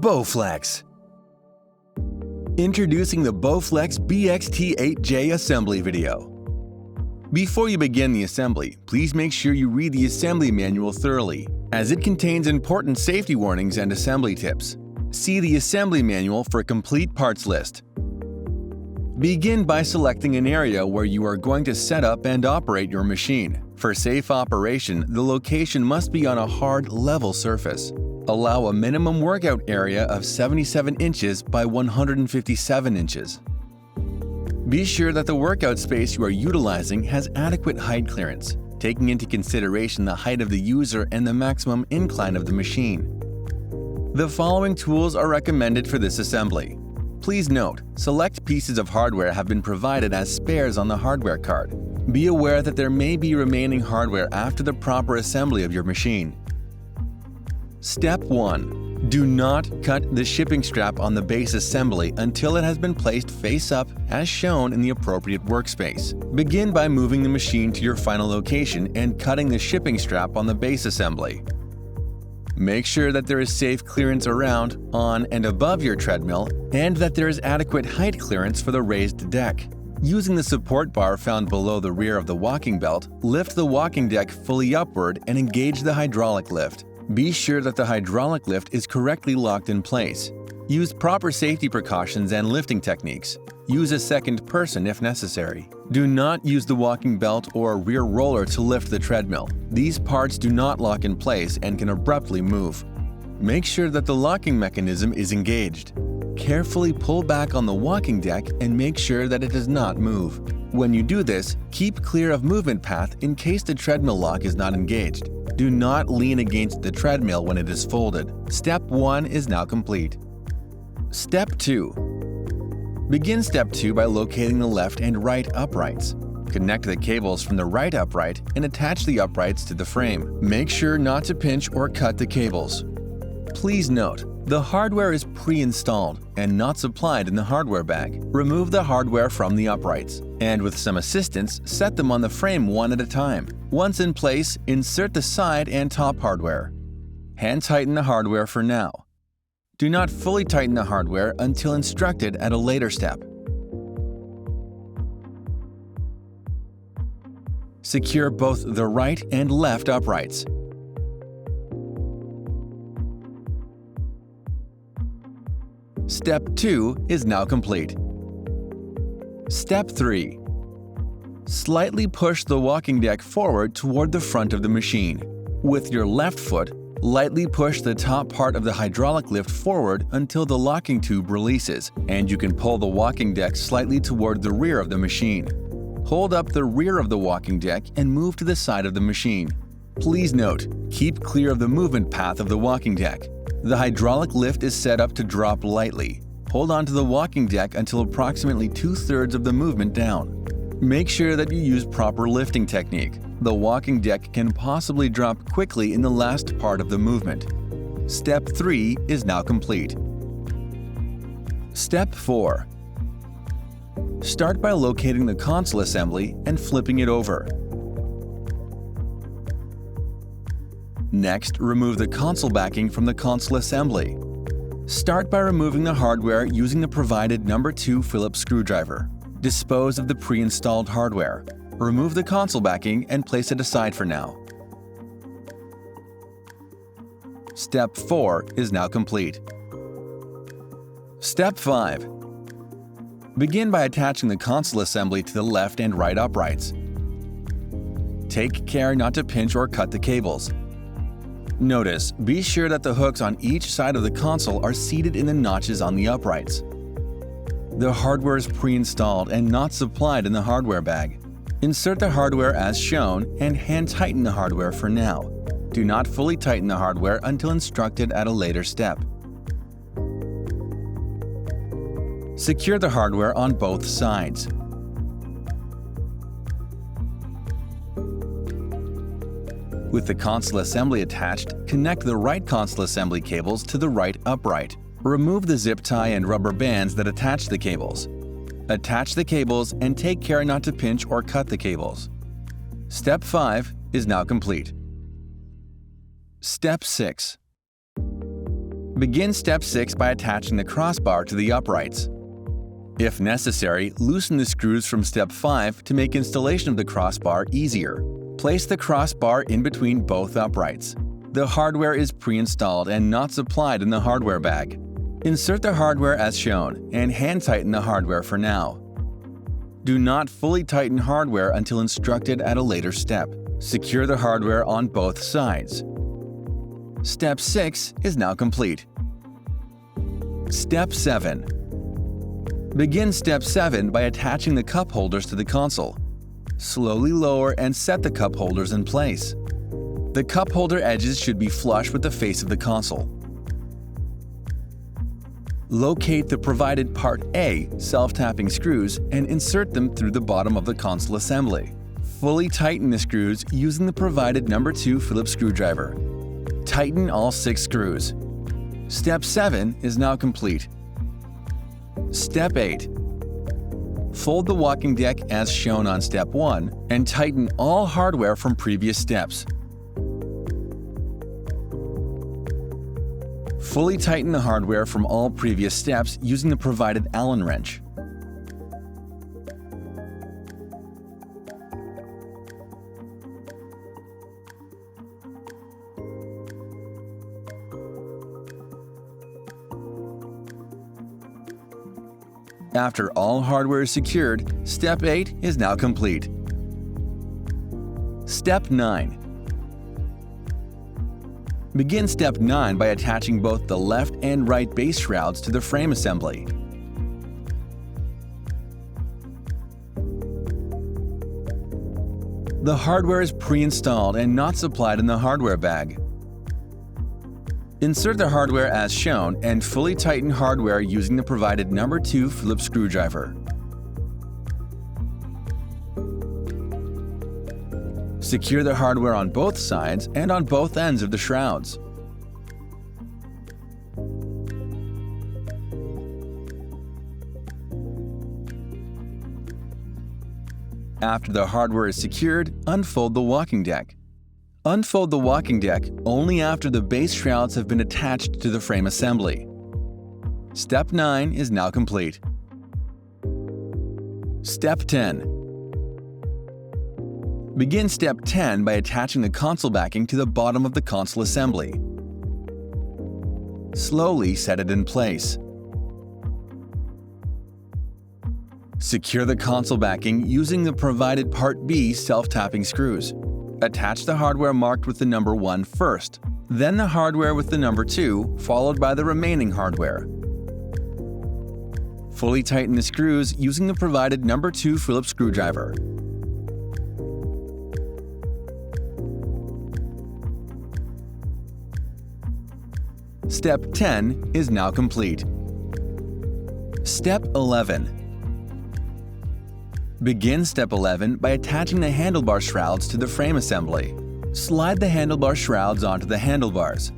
Bowflex. Introducing the Bowflex BXT8J assembly video. Before you begin the assembly, please make sure you read the assembly manual thoroughly, as it contains important safety warnings and assembly tips. See the assembly manual for a complete parts list. Begin by selecting an area where you are going to set up and operate your machine. For safe operation, the location must be on a hard, level surface. Allow a minimum workout area of 77 inches by 157 inches. Be sure that the workout space you are utilizing has adequate height clearance, taking into consideration the height of the user and the maximum incline of the machine. The following tools are recommended for this assembly. Please note, select pieces of hardware have been provided as spares on the hardware card. Be aware that there may be remaining hardware after the proper assembly of your machine. Step 1. Do not cut the shipping strap on the base assembly until it has been placed face up as shown in the appropriate workspace. Begin by moving the machine to your final location and cutting the shipping strap on the base assembly. Make sure that there is safe clearance around, on, and above your treadmill, and that there is adequate height clearance for the raised deck. Using the support bar found below the rear of the walking belt, lift the walking deck fully upward and engage the hydraulic lift. Be sure that the hydraulic lift is correctly locked in place. Use proper safety precautions and lifting techniques. Use a second person if necessary. Do not use the walking belt or rear roller to lift the treadmill. These parts do not lock in place and can abruptly move. Make sure that the locking mechanism is engaged. Carefully pull back on the walking deck and make sure that it does not move. When you do this, keep clear of movement path in case the treadmill lock is not engaged. Do not lean against the treadmill when it is folded. Step 1 is now complete. Step 2. Begin Step 2 by locating the left and right uprights. Connect the cables from the right upright and attach the uprights to the frame. Make sure not to pinch or cut the cables. Please note, the hardware is pre-installed and not supplied in the hardware bag. Remove the hardware from the uprights, and with some assistance, set them on the frame one at a time. Once in place, insert the side and top hardware. Hand tighten the hardware for now. Do not fully tighten the hardware until instructed at a later step. Secure both the right and left uprights. Step 2 is now complete. Step 3. Slightly push the walking deck forward toward the front of the machine. With your left foot, lightly push the top part of the hydraulic lift forward until the locking tube releases, and you can pull the walking deck slightly toward the rear of the machine. Hold up the rear of the walking deck and move to the side of the machine. Please note, keep clear of the movement path of the walking deck. The hydraulic lift is set up to drop lightly. Hold on to the walking deck until approximately 2/3 of the movement down. Make sure that you use proper lifting technique. The walking deck can possibly drop quickly in the last part of the movement. Step 3 is now complete. Step 4. Start by locating the console assembly and flipping it over. Next, remove the console backing from the console assembly. Start by removing the hardware using the provided No. 2 Phillips screwdriver. Dispose of the pre-installed hardware. Remove the console backing and place it aside for now. Step 4 is now complete. Step 5. Begin by attaching the console assembly to the left and right uprights. Take care not to pinch or cut the cables. Notice, be sure that the hooks on each side of the console are seated in the notches on the uprights. The hardware is pre-installed and not supplied in the hardware bag. Insert the hardware as shown and hand tighten the hardware for now. Do not fully tighten the hardware until instructed at a later step. Secure the hardware on both sides. With the console assembly attached, connect the right console assembly cables to the right upright. Remove the zip tie and rubber bands that attach the cables. Attach the cables and take care not to pinch or cut the cables. Step 5 is now complete. Step 6. Begin step 6 by attaching the crossbar to the uprights. If necessary, loosen the screws from step 5 to make installation of the crossbar easier. Place the crossbar in between both uprights. The hardware is pre-installed and not supplied in the hardware bag. Insert the hardware as shown and hand tighten the hardware for now. Do not fully tighten hardware until instructed at a later step. Secure the hardware on both sides. Step 6 is now complete. Step 7. Begin step 7 by attaching the cup holders to the console. Slowly lower and set the cup holders in place. The cup holder edges should be flush with the face of the console. Locate the provided Part A self-tapping screws and insert them through the bottom of the console assembly. Fully tighten the screws using the provided No. 2 Phillips screwdriver. Tighten all 6 screws. Step 7 is now complete. Step 8. Fold the walking deck as shown on Step 1 and tighten all hardware from previous steps. Fully tighten the hardware from all previous steps using the provided Allen wrench. After all hardware is secured, Step 8 is now complete. Step 9. Begin Step 9 by attaching both the left and right base shrouds to the frame assembly. The hardware is pre-installed and not supplied in the hardware bag. Insert the hardware as shown and fully tighten hardware using the provided No. 2 Phillips screwdriver. Secure the hardware on both sides and on both ends of the shrouds. After the hardware is secured, unfold the walking deck. Unfold the walking deck only after the base shrouds have been attached to the frame assembly. Step 9 is now complete. Step 10. Begin Step 10 by attaching the console backing to the bottom of the console assembly. Slowly set it in place. Secure the console backing using the provided Part B self-tapping screws. Attach the hardware marked with the No. 1 first, then the hardware with the No. 2, followed by the remaining hardware. Fully tighten the screws using the provided No. 2 Phillips screwdriver. Step 10 is now complete. Step 11. Begin Step 11 by attaching the handlebar shrouds to the frame assembly. Slide the handlebar shrouds onto the handlebars.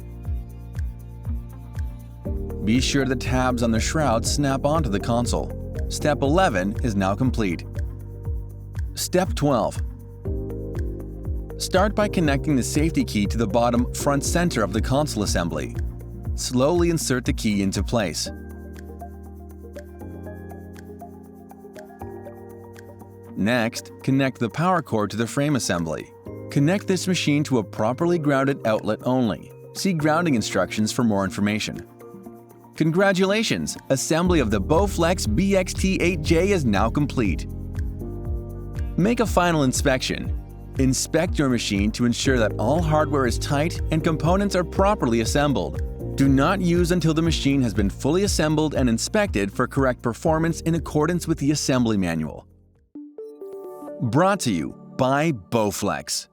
Be sure the tabs on the shrouds snap onto the console. Step 11 is now complete. Step 12. Start by connecting the safety key to the bottom front center of the console assembly. Slowly insert the key into place. Next, connect the power cord to the frame assembly. Connect this machine to a properly grounded outlet only. See grounding instructions for more information. Congratulations! Assembly of the Bowflex BXT8J is now complete. Make a final inspection. Inspect your machine to ensure that all hardware is tight and components are properly assembled. Do not use until the machine has been fully assembled and inspected for correct performance in accordance with the assembly manual. Brought to you by Bowflex.